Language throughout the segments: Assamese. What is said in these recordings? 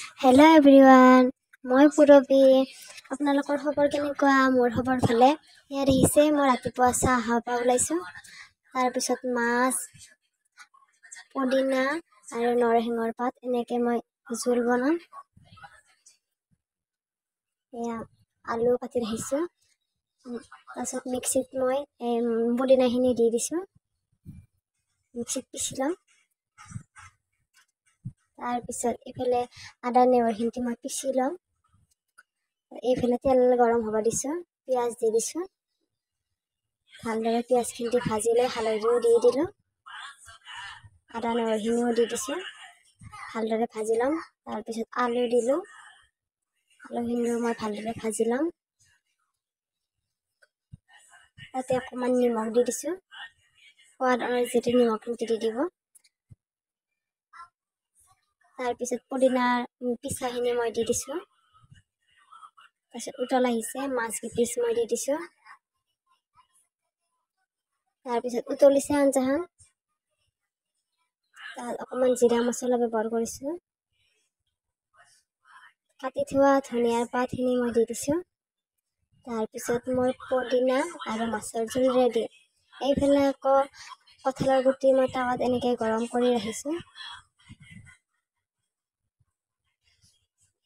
Hello everyone, মই পুৰবী আপোনালোকৰ খবৰ কেনেকুৱা মোৰ খবৰ ভালে ইয়াৰ আহিছে মই ৰাতিপুৱা চাহ খাব ওলাইছো তাৰ পিছত মাছ পদিনা আৰু নৰসিংহৰ পাত এনেকে মই জোল বনাম এয়া আলু কাটি ৰাখিছো তাৰপিছত মিক্সিত মই পদিনাখিনি দি দিছো মিক্সিত পিছি ল'ম তাৰ পিছত ইফালে আদা নহৰুখিনি মই পিছি ল'ম এইফালে তেল গৰম হ'ব দিছো পিঁয়াজ দি দিছো ভালদৰে পিঁয়াজখিনি ভাজি লৈ হালধিও দি দিলোঁ আদা নহৰুখিনিও দি দিছো ভালদৰে ভাজি ল'ম তাৰপিছত আলু দিলোঁ আলুখিনিও মই ভালদৰে ভাজি ল'ম তাতে অকণমান নিমখ দি দিছো সোৱাদ অনুযায়ী নিমখটো দি দিব তাৰপিছত পদিনাৰ পিচাখিনি মই দি দিছো তাৰপিছত উতল আহিছে মাছ পিচ মই দি দিছো তাৰপিছত উতলিছে আঞ্জাখন তাত অকণমান জিৰা মছলা ব্যৱহাৰ কৰিছো কাটি থোৱা ধনিয়াৰ পাতখিনি মই দি দিছো তাৰপিছত মই পদিনা আৰু মাছৰ জোল ৰেডি এইফালে আকৌ কঁঠালৰ গুটি মই তাৱাত এনেকৈ গৰম কৰি ৰাখিছোঁ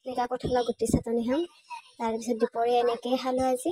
এনেকৈ কঁঠালৰ গুটি চাটনি খাম তাৰপিছত দুপৰীয়া এনেকৈ খালোঁ আজি